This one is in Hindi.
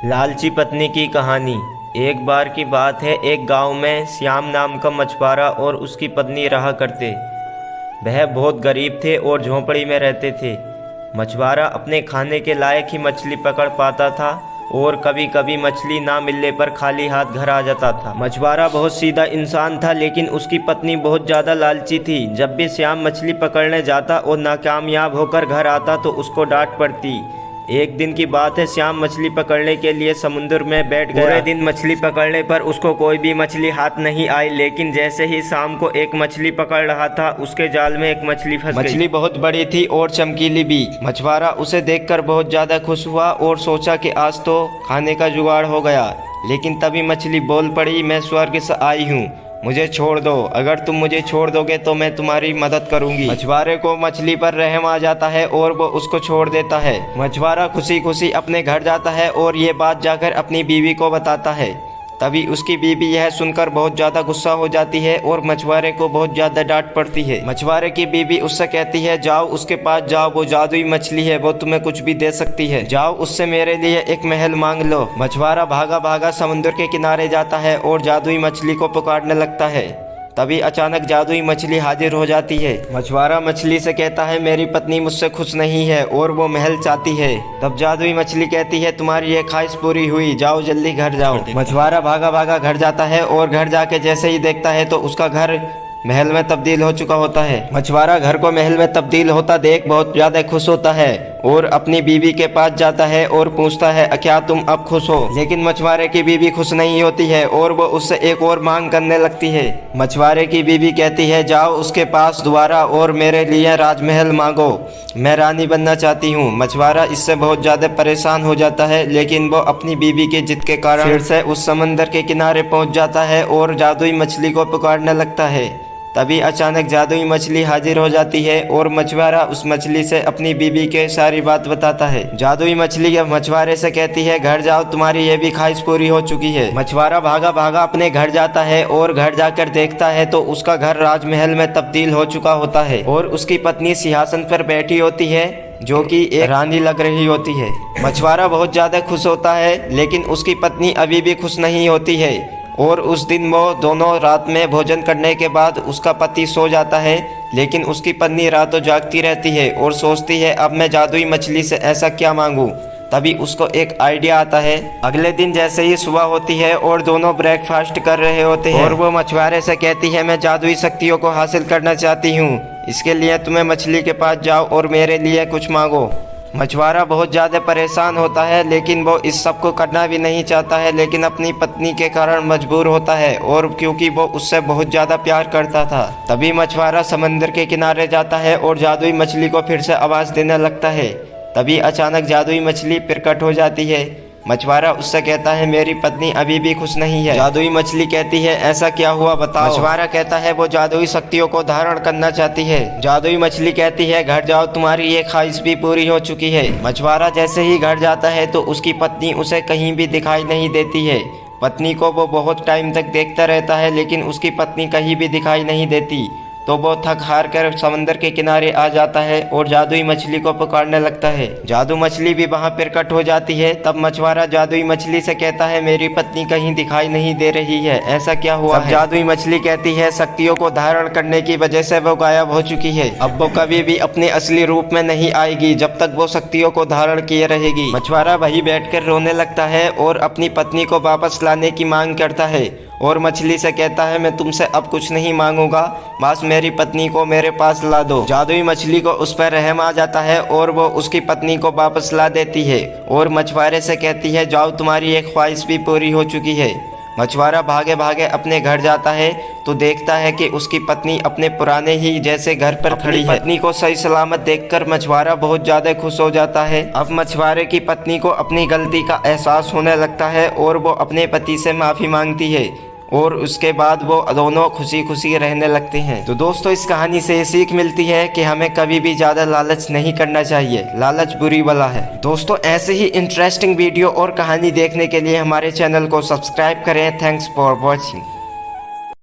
लालची पत्नी की कहानी। एक बार की बात है, एक गांव में श्याम नाम का मछुआरा और उसकी पत्नी रहा करते। वह बहुत गरीब थे और झोंपड़ी में रहते थे। मछुआरा अपने खाने के लायक ही मछली पकड़ पाता था और कभी कभी मछली ना मिलने पर खाली हाथ घर आ जाता था। मछुआरा बहुत सीधा इंसान था, लेकिन उसकी पत्नी बहुत ज़्यादा लालची थी। जब भी श्याम मछली पकड़ने जाता और नाकामयाब होकर घर आता तो उसको डांट पड़ती। एक दिन की बात है, श्याम मछली पकड़ने के लिए समुद्र में बैठ गया। पूरे दिन मछली पकड़ने पर उसको कोई भी मछली हाथ नहीं आई, लेकिन जैसे ही शाम को एक मछली पकड़ रहा था, उसके जाल में एक मछली फंस गई। मछली बहुत बड़ी थी और चमकीली भी। मछुआरा उसे देखकर बहुत ज़्यादा खुश हुआ और सोचा कि आज तो खाने का जुगाड़ हो गया। लेकिन तभी मछली बोल पड़ी, मैं स्वर्ग से आई हूँ, मुझे छोड़ दो। अगर तुम मुझे छोड़ दोगे तो मैं तुम्हारी मदद करूंगी। मछुआरे को मछली पर रहम आ जाता है और वो उसको छोड़ देता है। मछुआरा खुशी खुशी अपने घर जाता है और ये बात जाकर अपनी बीवी को बताता है। तभी उसकी बीवी यह सुनकर बहुत ज़्यादा गुस्सा हो जाती है और मछुआरे को बहुत ज़्यादा डांट पड़ती है। मछुआरे की बीवी उससे कहती है, जाओ उसके पास जाओ, वो जादुई मछली है, वो तुम्हें कुछ भी दे सकती है। जाओ उससे मेरे लिए एक महल मांग लो। मछुआरा भागा भागा समुद्र के किनारे जाता है और जादुई मछली को पुकारने लगता है। तभी अचानक जादुई मछली हाजिर हो जाती है। मछुआरा मछली से कहता है, मेरी पत्नी मुझसे खुश नहीं है और वो महल चाहती है। तब जादुई मछली कहती है, तुम्हारी ये ख्वाहिश पूरी हुई, जाओ जल्दी घर जाओ। मछुआरा भागा भागा घर जाता है और घर जाके जैसे ही देखता है तो उसका घर महल में तब्दील हो चुका होता है। मछुआरा घर को महल में तब्दील होता देख बहुत ज्यादा खुश होता है और अपनी बीवी के पास जाता है और पूछता है, क्या तुम अब खुश हो? लेकिन मछुआरे की बीवी खुश नहीं होती है और वो उससे एक और मांग करने लगती है। मछुआरे की बीवी कहती है, जाओ उसके पास दोबारा और मेरे लिए राजमहल मांगो, मैं रानी बनना चाहती हूँ। मछुआरा इससे बहुत ज्यादा परेशान हो जाता है, लेकिन वो अपनी बीवी के जिद के कारण फिर से उस समंदर के किनारे पहुँच जाता है और जादुई मछली को पुकारने लगता है। तभी अचानक जादुई मछली हाजिर हो जाती है और मछुआरा उस मछली से अपनी बीवी के सारी बात बताता है। जादुई मछली मछुआरे से कहती है, घर जाओ, तुम्हारी ये भी ख्वाहिश पूरी हो चुकी है। मछुआरा भागा भागा अपने घर जाता है और घर जाकर देखता है तो उसका घर राजमहल में तब्दील हो चुका होता है और उसकी पत्नी सिंहासन पर बैठी होती है, जो कि एक रानी लग रही होती है। मछुआरा बहुत ज्यादा खुश होता है, लेकिन उसकी पत्नी अभी भी खुश नहीं होती है और उस दिन वो दोनों रात में भोजन करने के बाद उसका पति सो जाता है, लेकिन उसकी पत्नी रातों जागती रहती है और सोचती है, अब मैं जादुई मछली से ऐसा क्या मांगूं। तभी उसको एक आइडिया आता है। अगले दिन जैसे ही सुबह होती है और दोनों ब्रेकफास्ट कर रहे होते हैं और वो मछुआरे से कहती है, मैं जादुई शक्तियों को हासिल करना चाहती हूँ, इसके लिए तुम्हें मछली के पास जाओ और मेरे लिए कुछ मांगो। मछुआरा बहुत ज़्यादा परेशान होता है, लेकिन वो इस सब को करना भी नहीं चाहता है, लेकिन अपनी पत्नी के कारण मजबूर होता है और क्योंकि वो उससे बहुत ज़्यादा प्यार करता था। तभी मछुआरा समंदर के किनारे जाता है और जादुई मछली को फिर से आवाज़ देने लगता है। तभी अचानक जादुई मछली प्रकट हो जाती है। मछुआरा उससे कहता है, मेरी पत्नी अभी भी खुश नहीं है। जादुई मछली कहती है, ऐसा क्या हुआ बताओ। मछुआरा कहता है, वो जादुई शक्तियों को धारण करना चाहती है। जादुई मछली कहती है, घर जाओ, तुम्हारी ये ख्वाहिश भी पूरी हो चुकी है। मछुआरा जैसे ही घर जाता है तो उसकी पत्नी उसे कहीं भी दिखाई नहीं देती है। पत्नी को वो बहुत टाइम तक देखता रहता है, लेकिन उसकी पत्नी कहीं भी दिखाई नहीं देती। तो वो थक हार कर समंदर के किनारे आ जाता है और जादुई मछली को पुकारने लगता है। जादू मछली भी वहां प्रकट हो जाती है। तब मछुआरा जादुई मछली से कहता है, मेरी पत्नी कहीं दिखाई नहीं दे रही है, ऐसा क्या हुआ है? जादुई मछली कहती है, शक्तियों को धारण करने की वजह से वो गायब हो चुकी है। अब वो कभी भी अपने असली रूप में नहीं आएगी जब तक वो शक्तियों को धारण किए रहेगी। मछुआरा वहीं बैठकर रोने लगता है और अपनी पत्नी को वापस लाने की मांग करता है और मछली से कहता है, मैं तुमसे अब कुछ नहीं मांगूंगा, बस मेरी पत्नी को मेरे पास ला दो। जादुई मछली को उस पर रहम आ जाता है और वो उसकी पत्नी को वापस ला देती है और मछुआरे से कहती है, जाओ, तुम्हारी एक ख्वाहिश भी पूरी हो चुकी है। मछुआरा भागे भागे अपने घर जाता है तो देखता है कि उसकी पत्नी अपने पुराने ही जैसे घर पर खड़ी है। पत्नी को सही सलामत देखकर मछुआरा बहुत ज्यादा खुश हो जाता है। अब मछुआरे की पत्नी को अपनी गलती का एहसास होने लगता है और वो अपने पति से माफी मांगती है और उसके बाद वो दोनों खुशी खुशी रहने लगते हैं। तो दोस्तों, इस कहानी से ये सीख मिलती है कि हमें कभी भी ज़्यादा लालच नहीं करना चाहिए, लालच बुरी बला है। दोस्तों, ऐसे ही इंटरेस्टिंग वीडियो और कहानी देखने के लिए हमारे चैनल को सब्सक्राइब करें। Thanks for watching.